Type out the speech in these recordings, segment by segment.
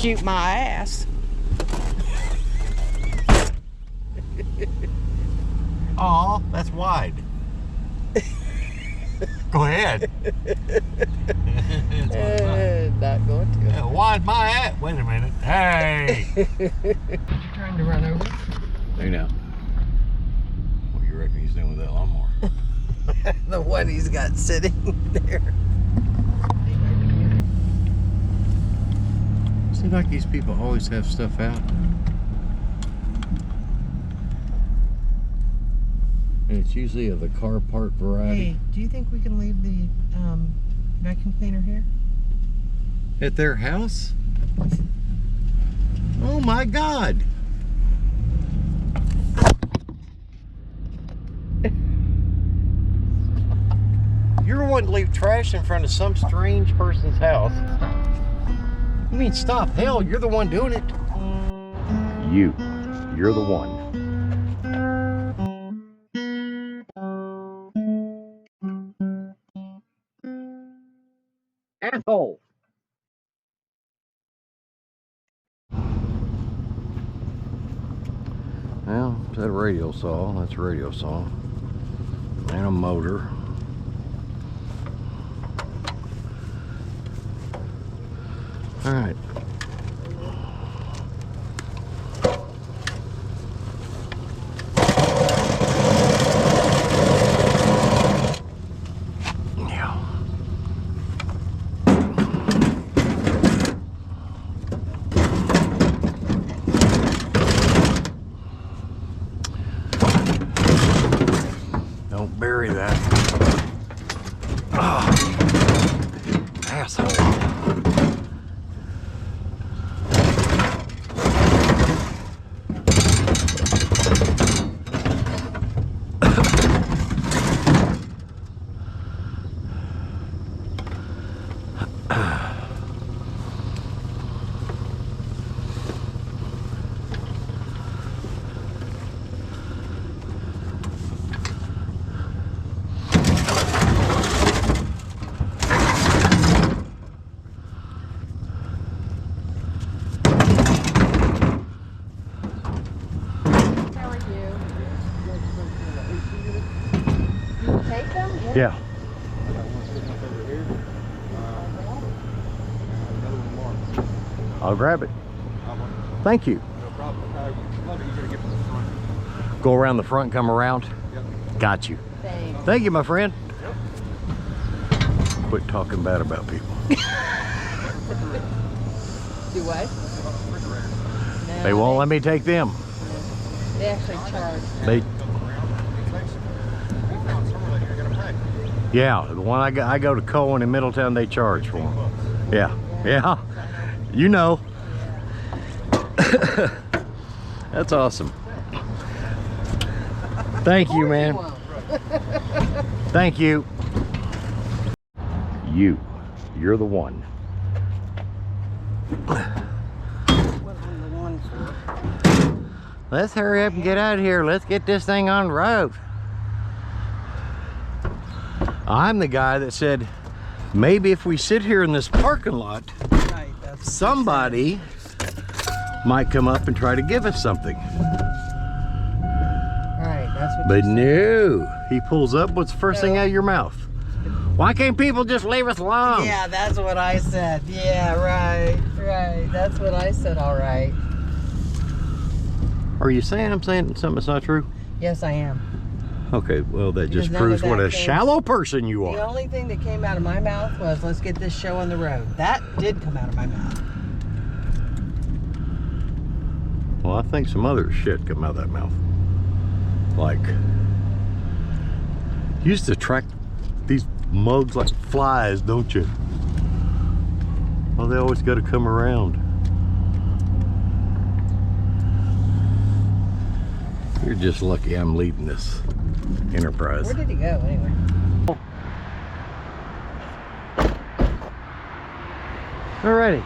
shoot my ass. Aw, that's wide. Go ahead. Not going to. Yeah, wide my ass. Wait a minute. Hey. You trying to run over? Hey now. What do you reckon he's doing with that lawnmower? The one he's got sitting there. Seems like these people always have stuff out. And it's usually of the car part variety. Hey, do you think we can leave the vacuum cleaner here? At their house? Oh my God! You're wanting to leave trash in front of some strange person's house. You mean stop? Hell, you're the one doing it. You're the one. Asshole. Well, is that a radio saw? That's a radio saw. And a motor. All right. Yeah. Don't bury that. Oh, asshole. Yeah. I'll grab it. Thank you. No problem. A little bit easier to get from the front. Go around the front, come around. Yep. Got you. Thanks. Thank you, my friend. Yep. Quit talking bad about people. Do what? No, They won't let me take them. They actually charge. They, yeah, the one I go to Cohen in Middletown, they charge for them. Yeah, yeah, you know. That's awesome. Thank you, man. Thank you. You're the one. Let's hurry up and get out of here. Let's get this thing on the road. I'm the guy that said, maybe if we sit here in this parking lot, Right, that's somebody might come up and try to give us something. right, that's what But you said. no, he pulls up, what's the first thing out of your mouth? Why can't people just leave us alone? Yeah, that's what I said. Yeah, right. That's what I said, all right. Are you saying I'm saying something that's not true? Yes, I am. Okay, well, that Because just none of proves what that a came- shallow person you The are. only thing that came out of my mouth was, let's get this show on the road. That did come out of my mouth. Well, I think some other shit come out of that mouth. Like, you used to attract these mugs like flies, don't you? Well, they always got to come around. You're just lucky I'm leading this enterprise. Where did he go, anyway? Alrighty.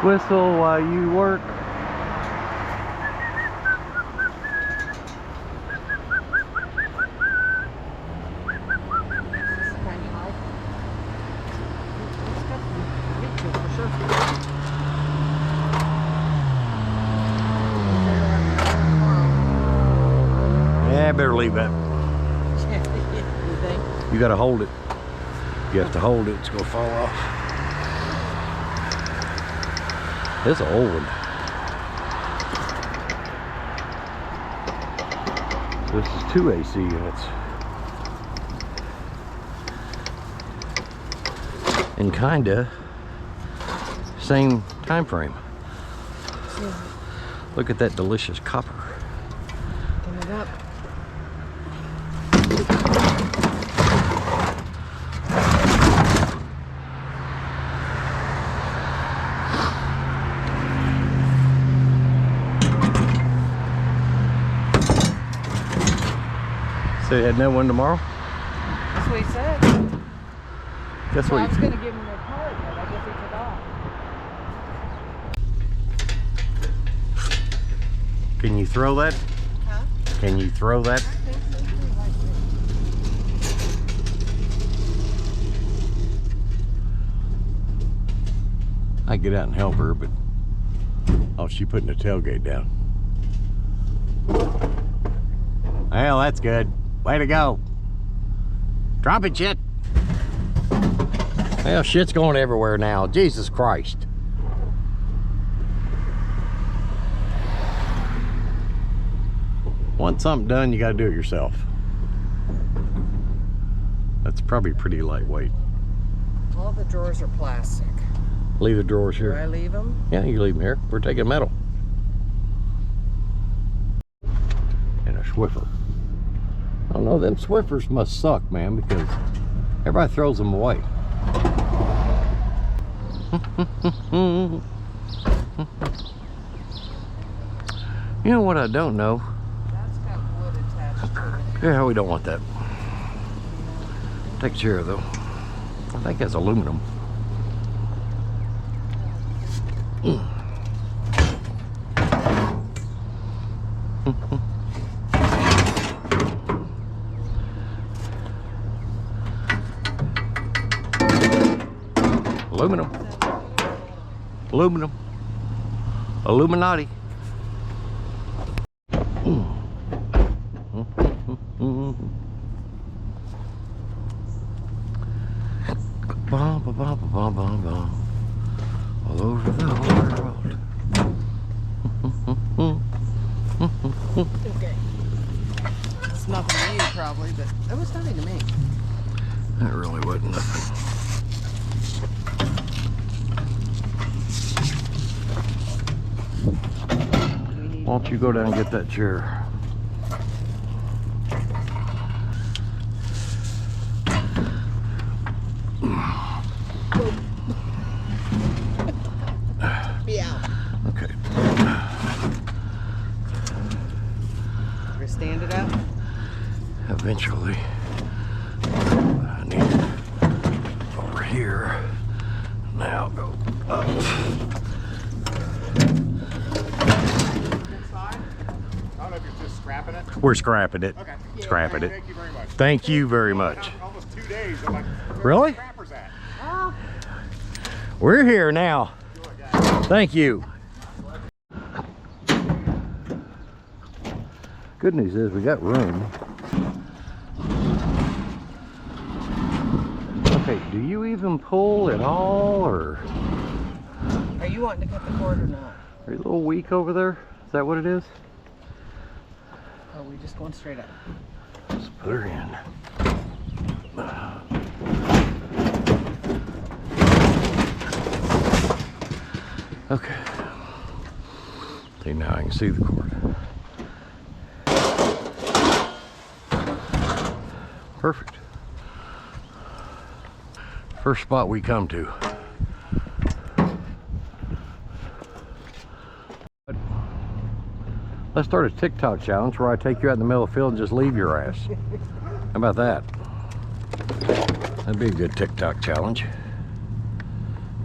Whistle while you work. Yeah, I better leave that. You think? You gotta hold it. You have to hold it, it's gonna fall off. It's an old one. This is 2 AC units. And kinda same time frame. Look at that delicious copper. Come it up. So you had no one tomorrow? That's what he said. Guess Well, I what? was going to give him a card, but I guess he forgot. Can you throw that? Huh? Can you throw that? I think so. Pretty lightweight. I get out and help her, but oh, she putting the tailgate down. Well, that's good. Way to go. Drop it, shit. Well, shit's going everywhere now. Jesus Christ. Want something done, you gotta do it yourself. That's probably pretty lightweight. All the drawers are plastic. Leave the drawers Do I here. leave them? Yeah, you leave them here. We're taking metal. And a Swiffer. I don't know, them Swiffers must suck, man, because everybody throws them away. You know what I don't know? That's got wood attached to it. Yeah, we don't want that. Take a chair, though. I think that's aluminum. Aluminum. Aluminum. Illuminati. Bum, bum, bum, bum, bum, bum. All over the world. Okay. It's nothing to you, probably, but it was nothing to me. That really wasn't nothing. Why don't you go down and get that chair? Yeah. Okay. We're gonna stand it up. Eventually, I need it over here. Now go up. Inside? I don't know if you're just scrapping it. We're scrapping it. Okay. Scrapping it. Thank you very much. Thank you very much. Almost 2 days. I'm like, where Really? are the scrappers at? Oh. We're here now. Thank you. Good news is we got room. Okay, do you even pull at all, or Are you wanting to cut the cord or not? are you a little weak over there? Is that what it is? Or are we just going straight up? Let's put her in. Okay. See, now I can see the cord. Perfect. First spot we come to. Let's start a TikTok challenge where I take you out in the middle of the field and just leave your ass. How about that? That'd be a good TikTok challenge.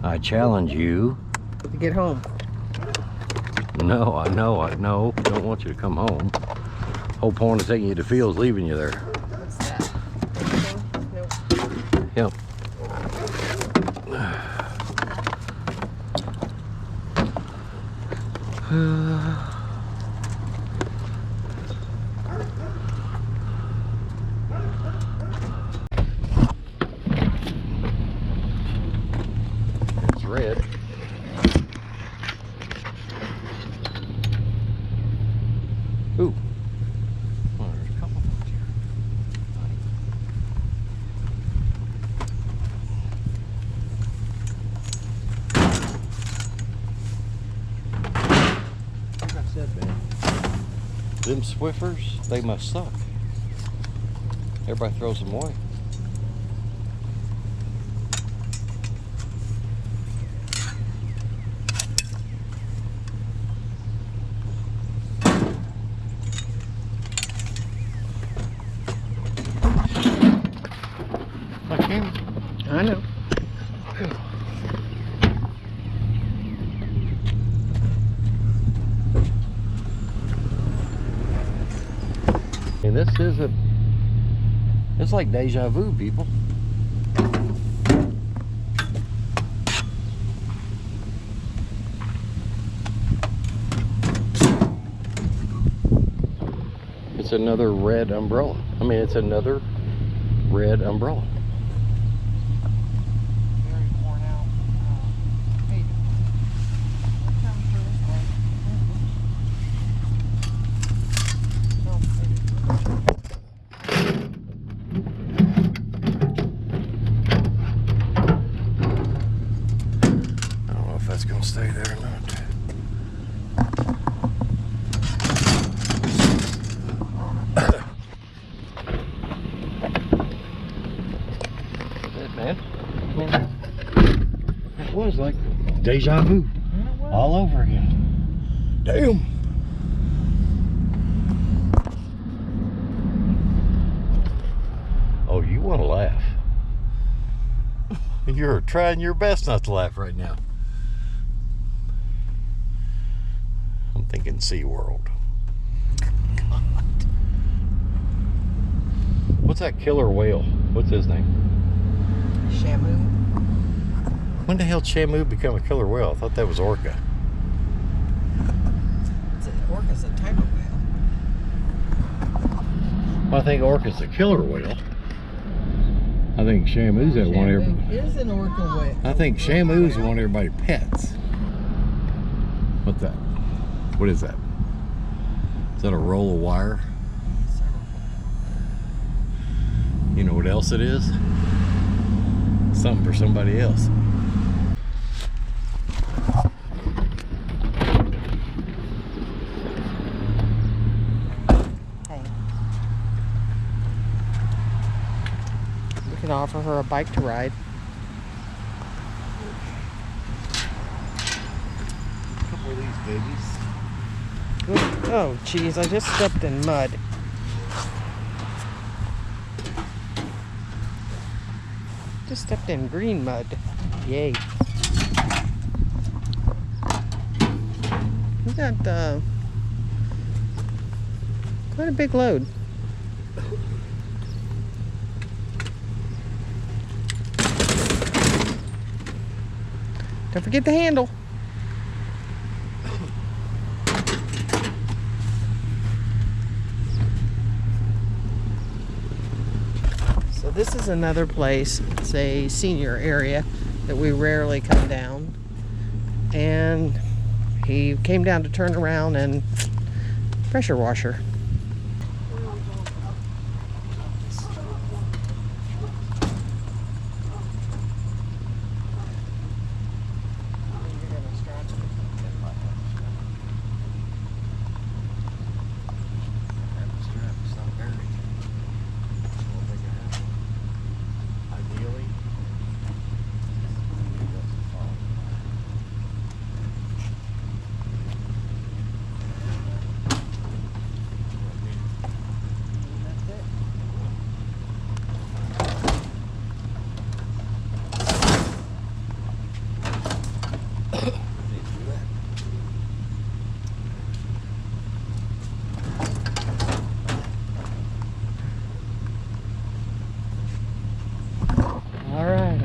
I challenge you. To get home. No, I don't want you to come home. Whole point of taking you to the field is leaving you there. What's that? Anything? Nope. Yep. Them Swiffers, they must suck. Everybody throws them away. I can't. I know. And this is it's like deja vu, people. It's another red umbrella. I mean, it's another red umbrella. Very worn out. Hey, what time for this one? No, maybe. I don't know if that's gonna stay there or not. Man, I mean, it was like deja vu all over again. Damn. Oh, you want to laugh? You're trying your best not to laugh right now. I'm thinking SeaWorld. God. What's that killer whale? What's his name? Shamu. When the hell did Shamu become a killer whale? I thought that was orca. Orca's a type of whale. Well, I think orca's a killer whale. I think Shamu's that one everybody. Shamu is an orca whale. I think Shamu's the one everybody pets. What's that? What is that? Is that a roll of wire? You know what else it is? Something for somebody else. Hey. We can offer her a bike to ride. A couple of these babies. Oh, geez, I just stepped in mud. Just stepped in green mud. Yay. We got quite a big load. Don't forget the handle. So this is another place, it's a senior area that we rarely come down. And he came down to turn around and pressure washer.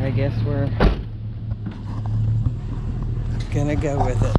I guess we're gonna go with it.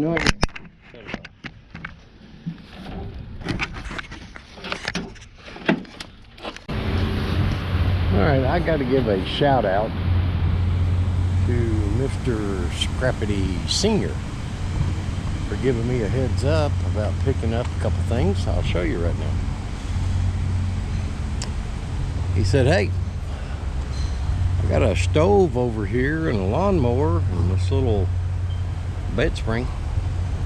no idea. All right, I got to give a shout out to Mr. Scrappity Sr. for giving me a heads up about picking up a couple things. I'll show you right now. He said, hey, I got a stove over here and a lawnmower and this little bed spring.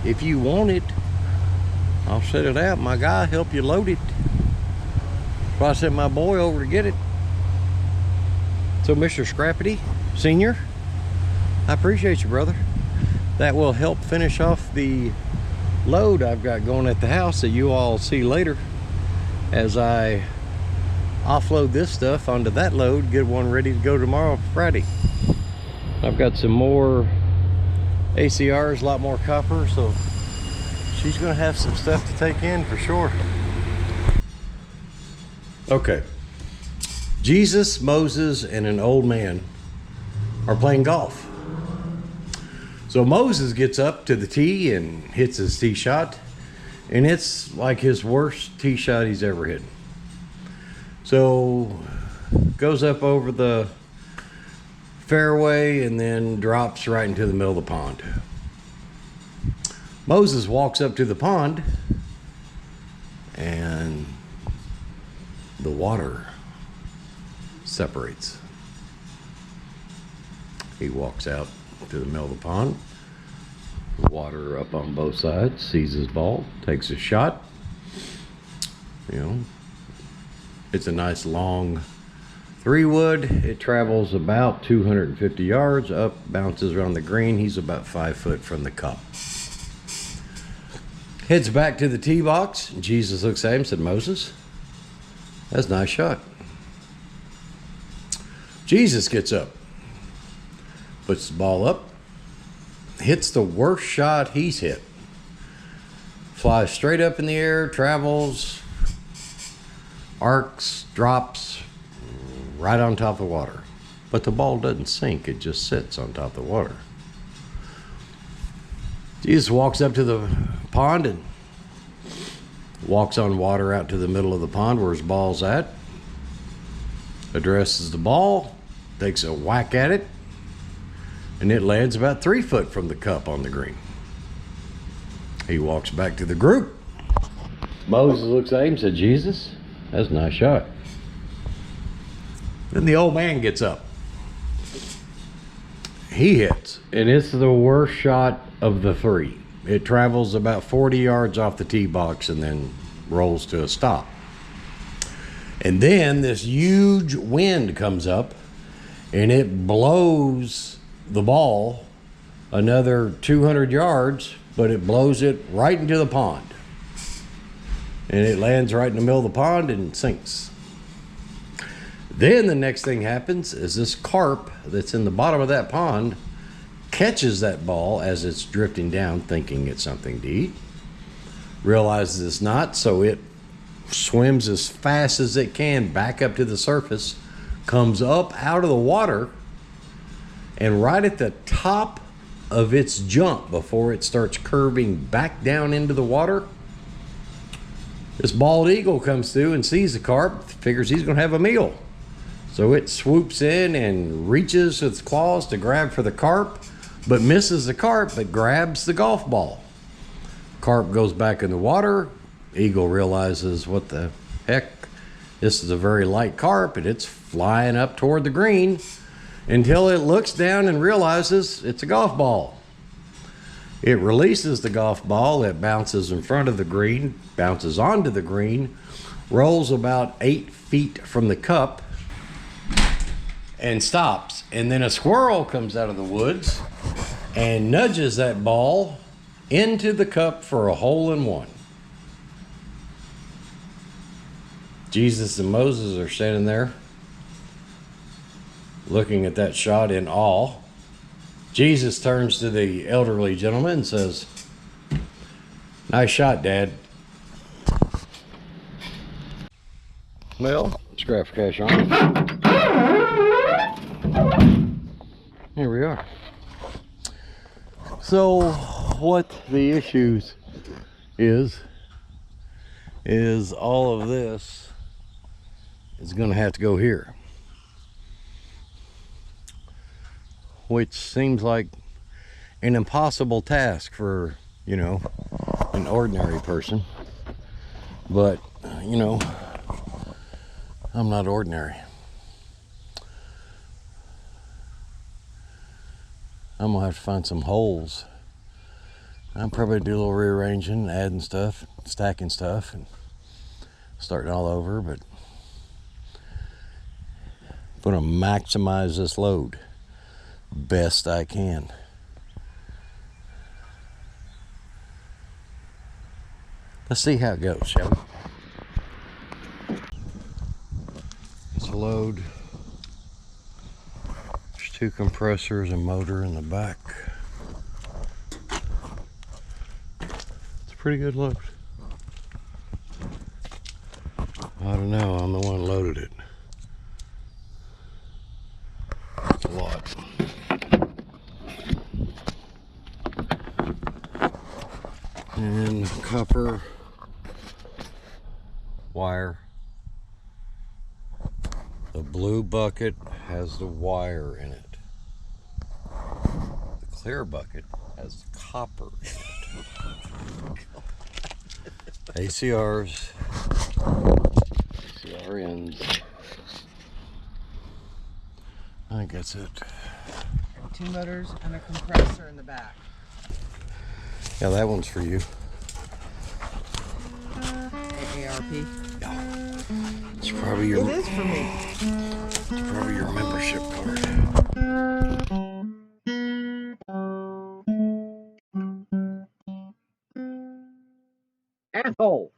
If you want it, I'll set it out. My guy help you load it. So I sent my boy over to get it. So Mr. Scrappity Sr., I appreciate you, brother. That will help finish off the load I've got going at the house that you all see later as I offload this stuff onto that load, get one ready to go tomorrow, Friday. I've got some more ACRs, a lot more copper, so she's gonna have some stuff to take in for sure. Okay, Jesus, Moses, and an old man are playing golf. So Moses gets up to the tee and hits his tee shot, and it's like his worst tee shot he's ever hit. So goes up over the fairway and then drops right into the middle of the pond. Moses walks up to the pond and the water separates. He walks out to the middle of the pond, water up on both sides, sees his ball, takes a shot. You know, it's a nice long 3-wood. It travels about 250 yards up, bounces around the green. He's about 5 foot from the cup. Heads back to the tee box. Jesus looks at him and said, Moses, that's a nice shot. Jesus gets up, puts the ball up, hits the worst shot he's hit. Flies straight up in the air, travels, arcs, drops right on top of the water. But the ball doesn't sink, it just sits on top of the water. Jesus walks up to the pond and walks on water out to the middle of the pond where his ball's at. Addresses the ball, takes a whack at it, and it lands about 3 foot from the cup on the green. He walks back to the group. Moses looks at him and said, Jesus, that's a nice shot. Then the old man gets up. He hits, and it's the worst shot of the 3. It travels about 40 yards off the tee box and then rolls to a stop. And then this huge wind comes up and it blows the ball another 200 yards, but it blows it right into the pond. And it lands right in the middle of the pond and sinks. Then the next thing happens is this carp that's in the bottom of that pond catches that ball as it's drifting down, thinking it's something to eat. Realizes it's not, so it swims as fast as it can back up to the surface, comes up out of the water, and right at the top of its jump before it starts curving back down into the water, this bald eagle comes through and sees the carp, figures he's going to have a meal. So it swoops in and reaches with its claws to grab for the carp, but misses the carp, but grabs the golf ball. Carp goes back in the water. Eagle realizes, what the heck? This is a very light carp, and it's flying up toward the green until it looks down and realizes it's a golf ball. It releases the golf ball. It bounces in front of the green, bounces onto the green, rolls about 8 feet from the cup, and stops. And then a squirrel comes out of the woods and nudges that ball into the cup for a hole-in-one. Jesus and Moses are standing there looking at that shot in awe. Jesus turns to the elderly gentleman and says, nice shot, Dad. Well, scrap cash on. Here we are. So what the issues is all of this is going to have to go here, which seems like an impossible task for, you know, an ordinary person. But, you know, I'm not ordinary. I'm gonna have to find some holes. I'll probably do a little rearranging, adding stuff, stacking stuff, and starting all over, but I'm gonna maximize this load best I can. Let's see how it goes, shall we? It's a load. There's 2 compressors and motor in the back. It's a pretty good load. I don't know, I'm the one loaded it. It's a lot. And copper wire. The blue bucket has the wire in it. The clear bucket has the copper in it. ACRs, ACR ends. I think that's it. 2 motors and a compressor in the back. Yeah, that one's for you. AARP. It's probably your. It is for me. It's probably your membership card. Asshole.